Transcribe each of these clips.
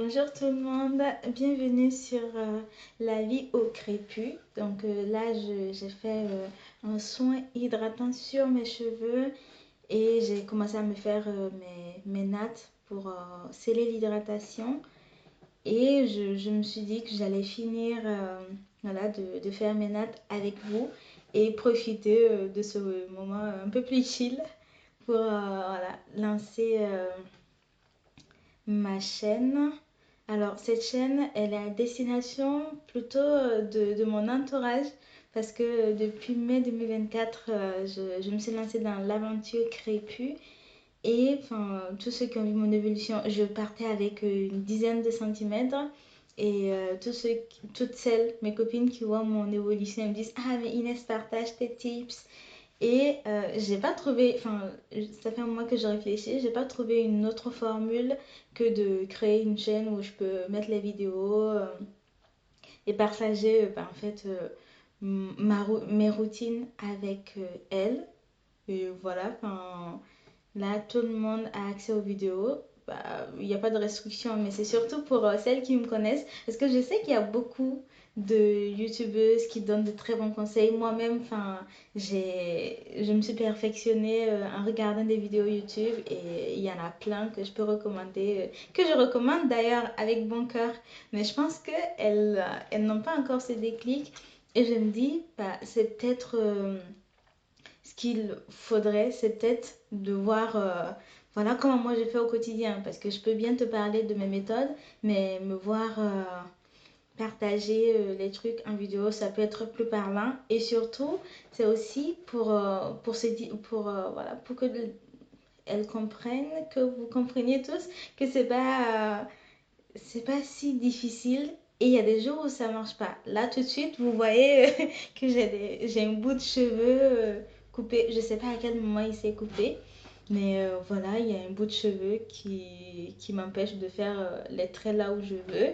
Bonjour tout le monde, bienvenue sur la vie au crépus. Donc là, j'ai fait un soin hydratant sur mes cheveux et j'ai commencé à me faire mes nattes pour sceller l'hydratation. Et je me suis dit que j'allais finir voilà, de faire mes nattes avec vous et profiter de ce moment un peu plus chill pour voilà, lancer ma chaîne. Alors, cette chaîne, elle est à destination plutôt de mon entourage parce que depuis mai 2024, je me suis lancée dans l'aventure crépue et enfin, tous ceux qui ont vu mon évolution, je partais avec une dizaine de centimètres et toutes celles, mes copines qui voient mon évolution, elles me disent: Ah, mais Inès, partage tes tips. Et j'ai pas trouvé, enfin, ça fait un mois que je réfléchis, j'ai pas trouvé une autre formule que de créer une chaîne où je peux mettre les vidéos et partager en fait mes routines avec elle. Et voilà, enfin, là tout le monde a accès aux vidéos. Bah, il n'y a pas de restriction, mais c'est surtout pour celles qui me connaissent. Parce que je sais qu'il y a beaucoup de youtubeuses qui donnent de très bons conseils. Moi-même, enfin, je me suis perfectionnée en regardant des vidéos YouTube et il y en a plein que je peux recommander, que je recommande d'ailleurs avec bon cœur. Mais je pense qu'elles n'ont pas encore ce déclic et je me dis, bah, c'est peut-être ce qu'il faudrait, c'est peut-être de voir voilà comment moi je fais au quotidien. Parce que je peux bien te parler de mes méthodes, mais me voir partager les trucs en vidéo, ça peut être plus parlant. Et surtout, c'est aussi voilà, pour que elles comprennent, que vous compreniez tous que c'est pas si difficile. Et il y a des jours où ça marche pas. Là, tout de suite, vous voyez que j'ai un bout de cheveux coupé. Je sais pas à quel moment il s'est coupé. Mais voilà, il y a un bout de cheveux qui m'empêche de faire les traits là où je veux.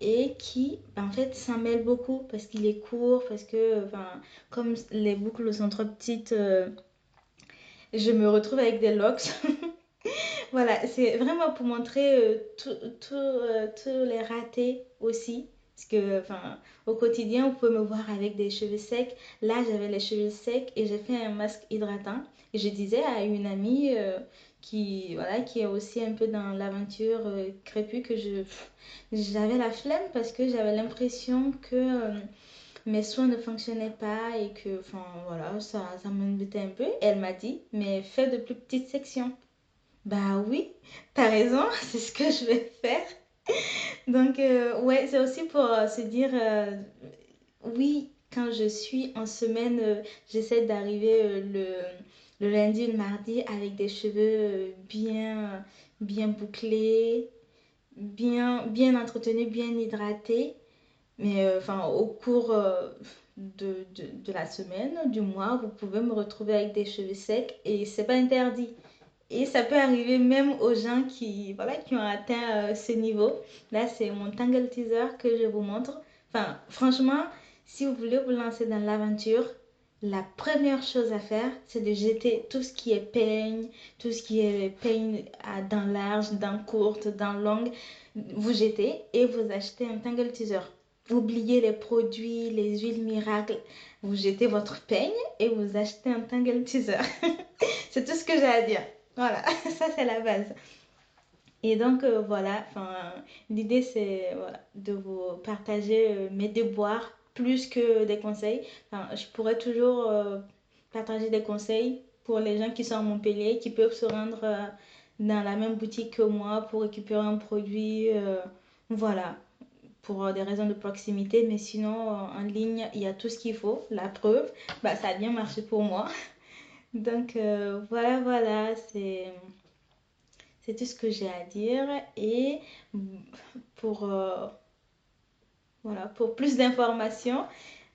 Et qui, en fait, s'en mêle beaucoup parce qu'il est court, parce que, enfin, comme les boucles sont trop petites, je me retrouve avec des locks. Voilà, c'est vraiment pour montrer tous les ratés aussi. Parce que, enfin, au quotidien, vous pouvez me voir avec des cheveux secs. Là, j'avais les cheveux secs et j'ai fait un masque hydratant. Et je disais à une amie voilà, qui est aussi un peu dans l'aventure crépue que j'avais la flemme parce que j'avais l'impression que mes soins ne fonctionnaient pas et que, enfin, voilà, ça m'embêtait un peu. Et elle m'a dit, mais fais de plus petites sections. Bah oui, t'as raison, c'est ce que je vais faire. Donc, ouais, c'est aussi pour se dire, oui, quand je suis en semaine, j'essaie d'arriver le lundi ou le mardi avec des cheveux bien bouclés, bien entretenus, bien hydratés. Mais enfin, au cours de la semaine, du mois, vous pouvez me retrouver avec des cheveux secs et c'est pas interdit. Et ça peut arriver même aux gens voilà, qui ont atteint ce niveau. Là, c'est mon Tangle Teaser que je vous montre. Enfin, franchement, si vous voulez vous lancer dans l'aventure, la première chose à faire, c'est de jeter tout ce qui est peigne, tout ce qui est peigne dans large, dans courte, dans longue. Vous jetez et vous achetez un Tangle Teaser. Oubliez les produits, les huiles miracles. Vous jetez votre peigne et vous achetez un Tangle Teaser. C'est tout ce que j'ai à dire. Voilà, ça c'est la base. Et donc voilà, enfin, l'idée c'est voilà, de vous partager mes déboires plus que des conseils. Enfin, je pourrais toujours partager des conseils pour les gens qui sont à Montpellier, qui peuvent se rendre dans la même boutique que moi pour récupérer un produit. Voilà, pour des raisons de proximité. Mais sinon, en ligne, il y a tout ce qu'il faut. La preuve, bah, ça a bien marché pour moi. Donc voilà, c'est tout ce que j'ai à dire. Et pour, voilà, pour plus d'informations,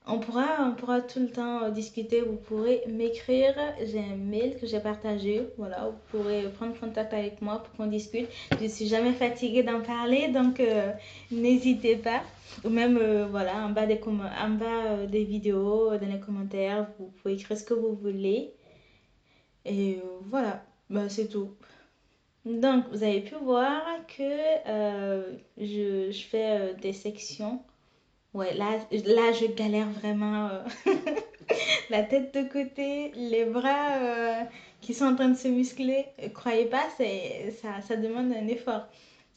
on pourra tout le temps discuter. Vous pourrez m'écrire. J'ai un mail que j'ai partagé. Voilà, vous pourrez prendre contact avec moi pour qu'on discute. Je ne suis jamais fatiguée d'en parler, donc n'hésitez pas. Ou même, voilà, en bas des vidéos, dans les commentaires, vous pouvez écrire ce que vous voulez. Et voilà, bah, c'est tout. Donc, vous avez pu voir que je fais des sections. Ouais, là, je galère vraiment. La tête de côté, les bras qui sont en train de se muscler. Croyez pas, ça demande un effort.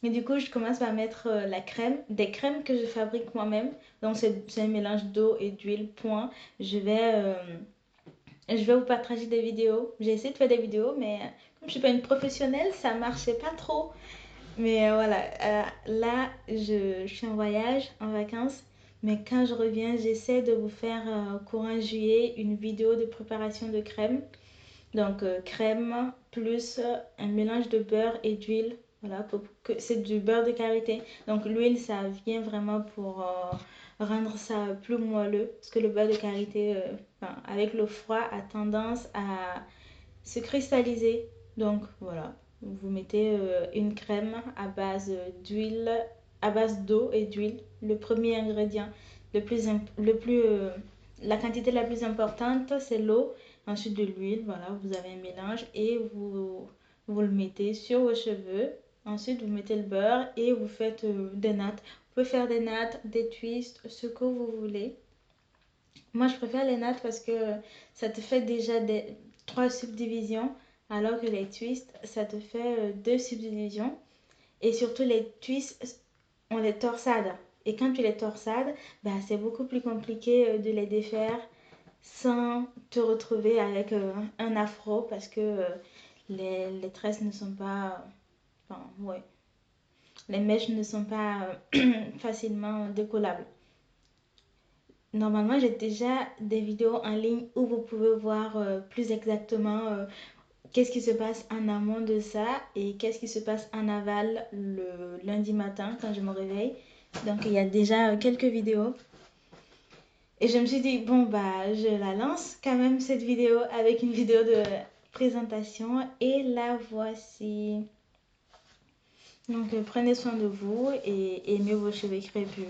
Et du coup, je commence par mettre la crème, des crèmes que je fabrique moi-même. Donc, c'est un mélange d'eau et d'huile, point. Je vais vous partager des vidéos. J'ai essayé de faire des vidéos, mais comme je suis pas une professionnelle, ça marchait pas trop. Mais voilà, là, je suis en voyage, en vacances. Mais quand je reviens, j'essaie de vous faire courant juillet une vidéo de préparation de crème. Donc crème plus un mélange de beurre et d'huile. Voilà, c'est du beurre de karité. Donc l'huile, ça vient vraiment pour rendre ça plus moelleux. Parce que le beurre de karité, enfin, avec le froid, a tendance à se cristalliser. Donc voilà, vous mettez une crème à base d'huile, à base d'eau et d'huile. Le premier ingrédient, la quantité la plus importante, c'est l'eau. Ensuite de l'huile, voilà, vous avez un mélange et vous le mettez sur vos cheveux. Ensuite, vous mettez le beurre et vous faites des nattes. Vous pouvez faire des nattes, des twists, ce que vous voulez. Moi, je préfère les nattes parce que ça te fait déjà trois subdivisions, alors que les twists, ça te fait deux subdivisions. Et surtout, les twists, on les torsade. Et quand tu les torsades, bah, c'est beaucoup plus compliqué de les défaire sans te retrouver avec un afro parce que les tresses ne sont pas... Enfin, ouais. Les mèches ne sont pas facilement décollables. Normalement, j'ai déjà des vidéos en ligne où vous pouvez voir plus exactement qu'est-ce qui se passe en amont de ça et qu'est-ce qui se passe en aval le lundi matin quand je me réveille. Donc, il y a déjà quelques vidéos. Et je me suis dit, bon, bah, je la lance quand même cette vidéo avec une vidéo de présentation. Et la voici. Donc, prenez soin de vous et aimez vos cheveux crépus.